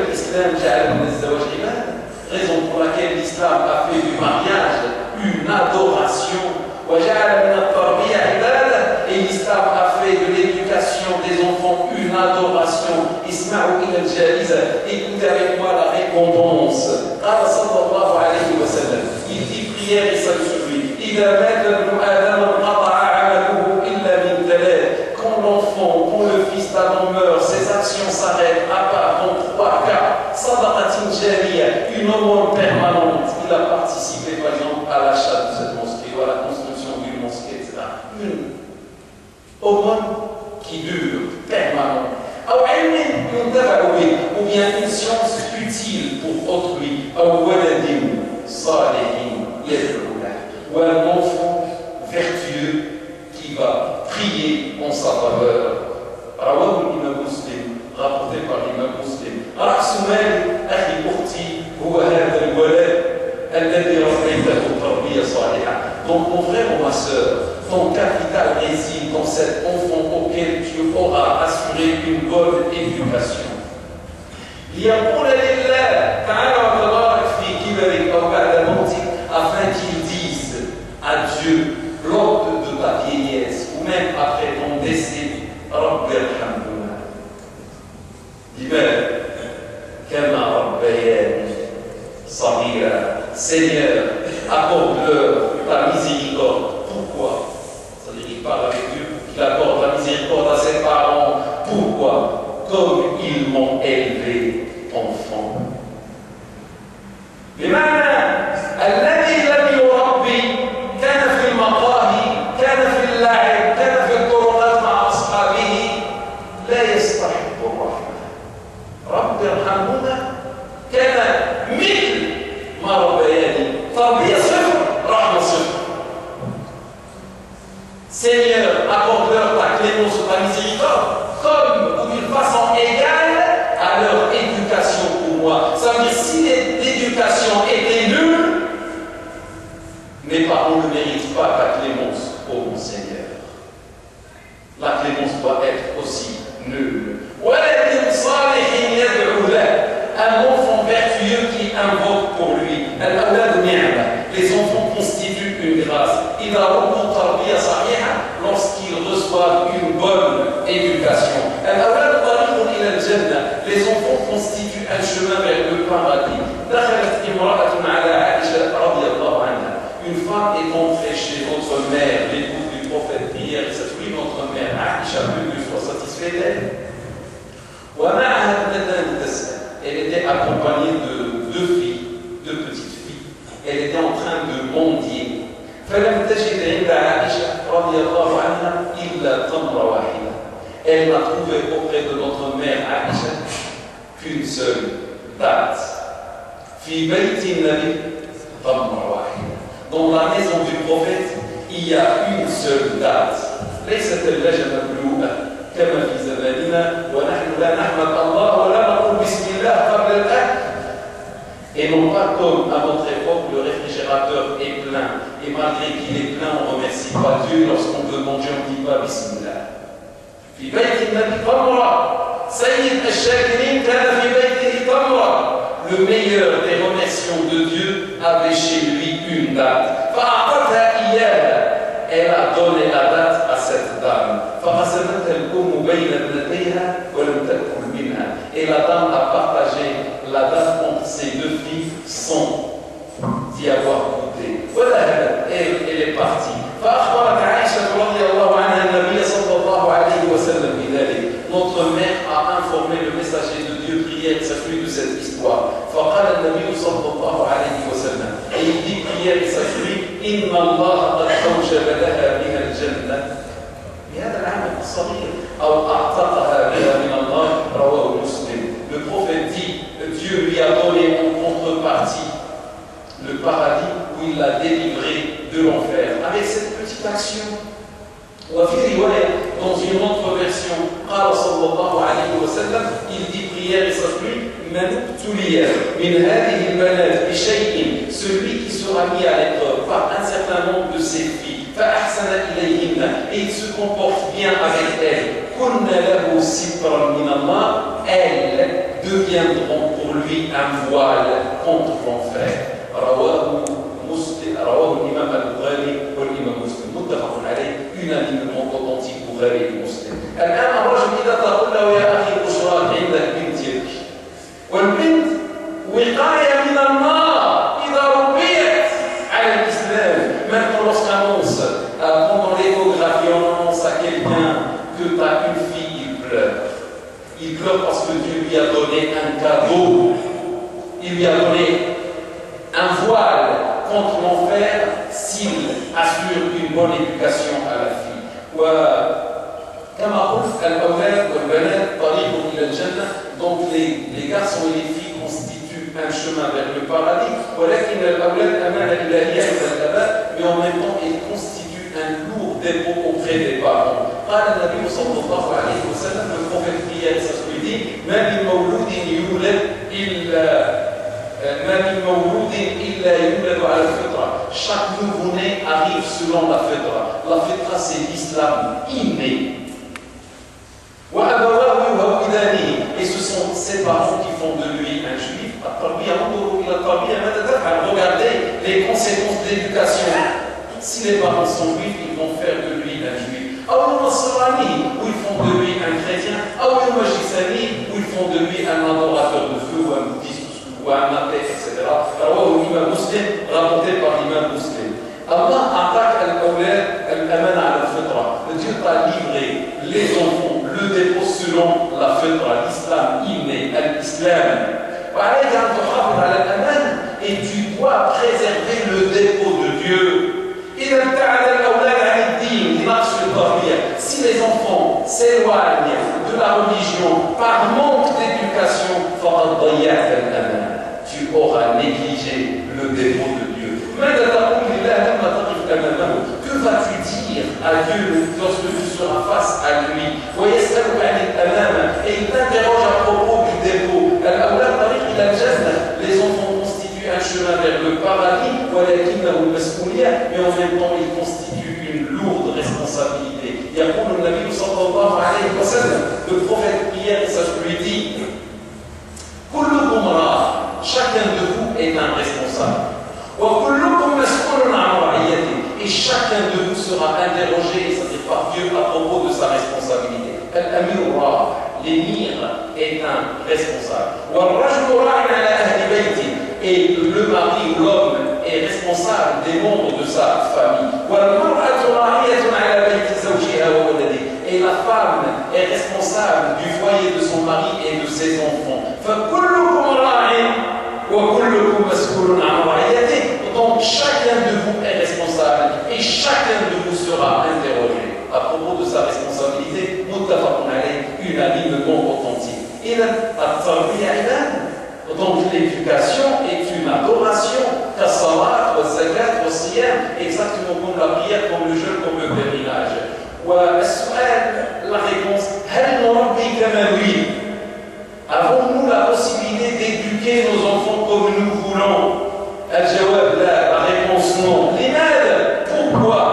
l'islam ja'ala min az-zawaj ibada, raison pour laquelle l'islam a fait du mariage une adoration. Et l'islam a fait de l'éducation des enfants une adoration. Écoutez avec moi la récompense. Il dit prière et salut sur lui. Quand l'enfant, quand le fils d'Adam meurt, ses actions s'arrêtent à part dans 3 cas. Une aumône permanente. Il a participé par exemple à l'achat de cette mosquée ou à la construction d'une mosquée, etc. Une aumône qui dure, permanente. Ou bien une science utile pour autrui. Ou un enfant vertueux qui va prier en sa faveur. Rapporté par l'imam Muslim. Donc mon frère ou ma soeur, ton capital réside dans cet enfant auquel tu auras assuré une bonne éducation. Afin qu'il dise à Dieu lors de ta vieillesse ou même après ton décès, Rabbi irhamhuma. Seigneur, accorde-leur ta miséricorde. Pourquoi? C'est-à-dire qu'il parle avec Dieu, qu'il accorde la miséricorde à ses parents. Pourquoi? Comme ils m'ont élevé enfant. بمعنى الذي لم يربي كان في المقاهي كان في اللعب كان في الطرقات مع أصحابه لا يستحق الرحمة. رب ارحمهما كان مثل ما ربياني. تربية صفر رحمة صفر. Seigneur, accorde-leur ta clémence ou ta miséricorde comme ou d'une façon égale à leur éducation pour moi. Ça veut dire si l'éducation était nulle, mes parents ne méritent pas ta clémence, ô mon Seigneur. La clémence doit être aussi nulle. Un enfant vertueux qui invoque pour lui. Les enfants constituent une grâce. Lorsqu'ils reçoivent une bonne éducation. Les enfants constituent un chemin vers le paradis. Une femme est entrée chez votre mère, l'épouse du prophète, prière et s'assure notre mère, Aïcha, que soit satisfait d'elle. Elle était accompagnée de 2 filles, 2 petites filles. Elle était en train de mendier. Elle n'a trouvé auprès de notre mère Aïcha qu'une seule date. Dans la maison du prophète, il y a une seule date. كما في زماننا ونحن لا نحمد الله ولا نقول بسم الله قبل الأكل. Et non pas comme à notre époque, le réfrigérateur est plein. Et malgré qu'il est plein, on ne remercie pas Dieu. Lorsqu'on veut manger, on ne dit pas Bismillah. في بيت النبي تمرة. سيد الشاكرين كان في بيته تمرة. Le meilleur des remerciements de Dieu avait chez lui une date. فأعطتها إياها. Elle a donné la date à cette dame. Et la dame a partagé la date entre ses 2 filles sans y avoir goûté. Elle est partie. Notre mère a informé le messager de Dieu, prière, s'assure de cette histoire. Et il dit, prière et s'assure, إن الله قد أوجب لها بها الجنة بهذا العمل الصغير أو أعتقها بها من الله رواه مسلم. Le prophète dit, Dieu lui a donné en contrepartie le paradis où il l'a délivré de l'enfer avec cette petite action. Dans une autre version, il dit prière et s'appelle celui qui sera mis à l'épreuve par un certain nombre de ses filles, et il se comporte bien avec elles, elles deviendront pour lui un voile contre l'enfer. رواه الإمام البخاري والإمام مسلم متفق عليه unanimement authentique البخاري ومسلم. الآن الرجل إذا تقول له يا أخي بشراك عندك بنت يبكي والبنت وقاية من النار إذا ربيت على الإسلام. Maintenant lorsqu'on annonce pendant l'échographie on annonce à quelqu'un que tu as une fille, il pleure. Il pleure parce que Dieu lui a donné un cadeau. Il lui a donné un voile contre l'enfer s'il assure une bonne éducation à la fille. وكما قلت الأولاد والبنات طريق إلى الجنة. Donc les garçons et les filles constituent un chemin vers le paradis. ولكن الأولاد أمانة إلهية عند الآباء mais en même temps ils constituent un lourd dépôt auprès des parents. قال النبي صلى الله عليه وسلم, le prophète prière ça se lui dit ما من مولود يولد إلا يولد على الفطرة. Chaque nouveau-né arrive selon la fitra. La fitra c'est l'islam inné. وأبواه يهودانه, et ce sont ses parents qui font de lui un juif. Regardez les conséquences de l'éducation. Si les parents sont juifs, ils vont faire de lui un juif. Ou ils font de lui un chrétien. Ou ils font de lui un adorateur de feu ou un bouddhiste ou un athée, etc. Rapporté par l'imam Muslim. Allah attaque al-awlad al-amana al-fitra. Dieu t'a livré les enfants, le dépôt selon la fitra, l'islam inné, l'islam. Et tu dois préserver le dépôt de Dieu. Si les enfants s'éloignent de la religion par manque d'éducation, tu auras négligé le dépôt de Dieu. Que vas-tu dire à Dieu lorsque tu seras face à lui? Et il t'interroge à propos du dépôt. Les enfants constituent un chemin vers le paradis, mais en même temps ils constituent une lourde responsabilité. Le prophète prière, ça je lui dis, chacun de vous est un responsable. Et chacun de vous sera interrogé, c'est-à-dire par Dieu, à propos de sa responsabilité. L'émir est un responsable. Et le mari ou l'homme est responsable des membres de sa famille. Et la femme est responsable du foyer de son mari et de ses enfants. Donc chacun de vous est responsable et chacun de vous sera interrogé à propos de sa responsabilité, unanimement authentique. Donc l'éducation est une adoration, exactement comme la prière, comme le jeûne, comme le pèlerinage. La réponse, avons-nous la possibilité d'éduquer nos enfants comme nous voulons? La réponse non. Pourquoi?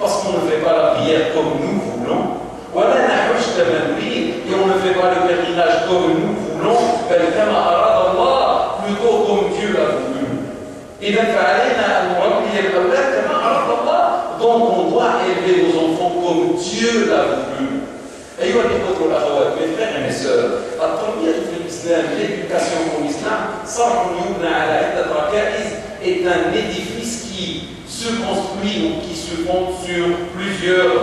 Parce qu'on ne fait pas la prière comme nous voulons. Et on ne fait pas le pèlerinage comme nous voulons, plutôt comme Dieu l'a voulu. Donc on doit élever nos enfants comme Dieu l'a voulu. Mes frères et mes sœurs, l'éducation en islam est un édifice qui se construit ou qui se fonde sur plusieurs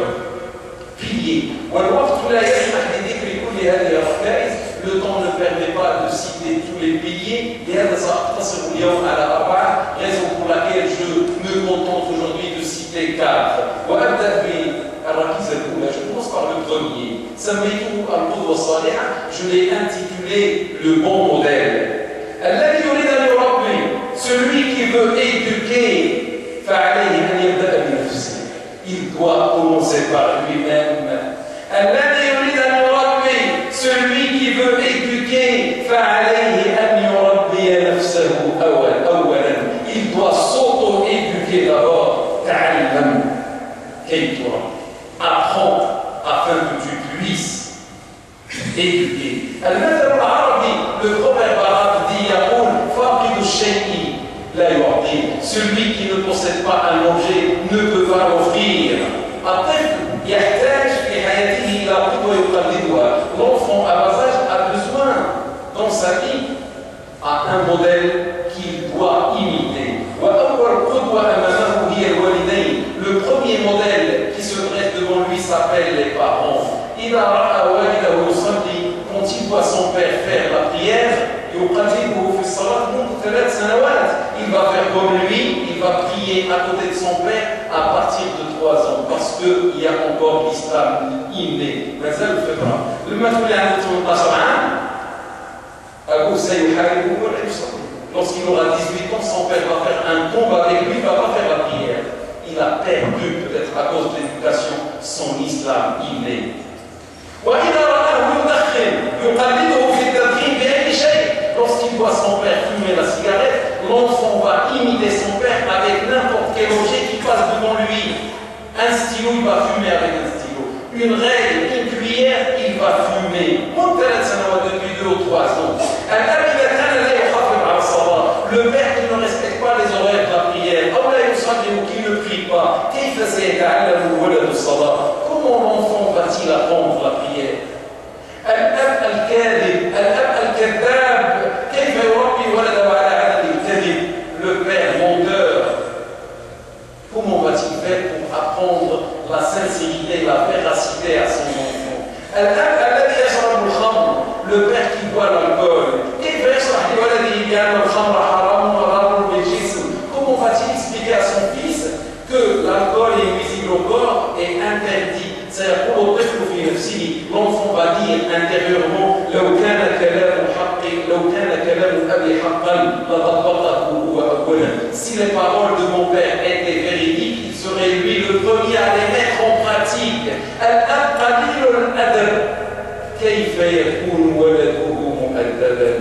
piliers. Le temps ne permet pas de citer tous les piliers, raison pour laquelle je me contente aujourd'hui de citer 4. Je commence par le premier. Je l'ai intitulé le bon modèle. Celui qui veut éduquer, il doit commencer par lui-même. Celui qui veut éduquer, il doit s'auto-éduquer d'abord. Apprends afin que tu puisses éduquer. pied. Al-Mathal al-Arabi, le proverbe arabe dit Yaqul faqidu shay'i la yu'ti. Celui qui ne possède pas à manger ne peut pas l'offrir. الطفل يحتاج في حياته إلى قدوة يقلدها. L'enfant à bas âge a besoin dans sa vie à un modèle qu'il doit imiter. وأول قدوة أمامه هي الوالدين. Le premier modèle qui se dresse devant lui s'appelle les parents. إذا رأى والده يصلي, quand il voit son père faire la prière, يقلده في الصلاة منذ 3 سنوات. Il va faire comme lui, il va prier à côté de son père à partir de 3 ans, parce qu'il y a encore l'islam inné. مازال الفطرة. لما تولي عنده 18 عام أبوه سيحاربه ولا يصلي. Lorsqu'il aura 18 ans, son père va faire un combat avec lui, il ne va pas faire la prière. Il a perdu, peut-être à cause de l'éducation, son islam inné. وإذا رآه يدخن يقلده في التدخين بأي شيء. Lorsqu'il voit son père fumer la cigarette, l'enfant va imiter son père avec n'importe quel objet qui passe devant lui. Un stylo, il va fumer avec un stylo. Une règle, une cuillère, il va fumer. Depuis 2 ou 3 ans. Le père qui ne respecte pas les horaires de la prière, ou qui ne prie pas, comment l'enfant va-t-il apprendre la prière? الأب الكاذب، الأب الكذاب، كيف يربي ولده على عدم الكذب؟ Le père menteur, comment va-t-il faire pour apprendre la sincérité, la véracité à son enfant? الأب الذي يشرب الخمر, le père qui boit l'alcool, كيف يشرح لولده بأن الخمر حرام وضار بالجسم? Comment va-t-il expliquer à son fils que l'alcool est nuisible au corps et interdit? سيقول الطفل في نفسه, l'enfant va dire intérieurement لو كان كلام أبي حقا لضبطه هو أولا. Si les paroles de mon père étaient véridiques, il serait lui le premier à les mettre en pratique. الأب قليل الأدب كيف يكون ولده مؤدبا?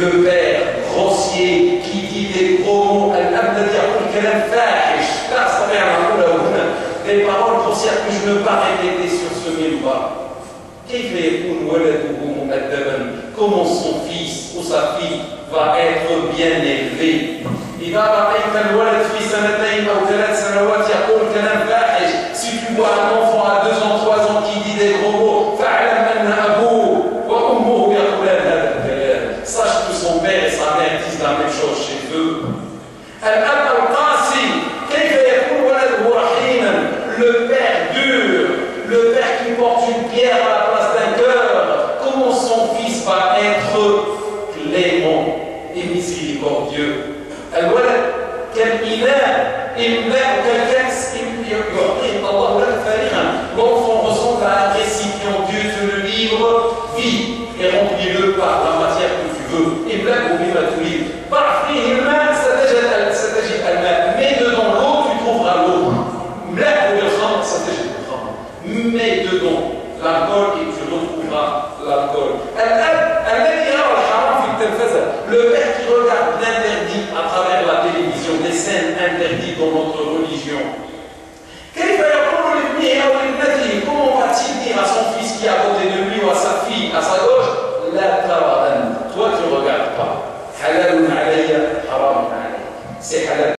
Le père grossier qui dit des gros mots, الأب الذي يقول كلام فاحش لا أستطيع أن أقوله هنا, des paroles grossières que je ne peux pas répéter sur ce minbar. Comment son fils ou sa fille va être bien élevé? Si tu vois un enfant à 2 ans, 3 ans qui dit des gros mots, sache que son père et sa mère disent la même chose chez eux. Le père dur, le père qui porte une pierre à la place d'un cœur, comment son fils va être clément et miséricordieux? الولد كالإناء إملاء كالكأس يعطيه الله لك فارغا. L'enfant ressemble à un récipient, Dieu te le livre, vis et remplis-le par la matière que tu veux. إملاء بما تريد. ضع فيه الماء ستجد الماء. Mets dedans l'eau, tu trouveras l'eau. Mets dedans l'alcool et tu retrouveras l'alcool. Le père qui regarde l'interdit à travers la télévision, des scènes interdites dans notre religion. Comment va-t-il dire à son fils qui est à côté de lui ou à sa fille, à sa gauche, toi tu ne regardes pas. C'est halal.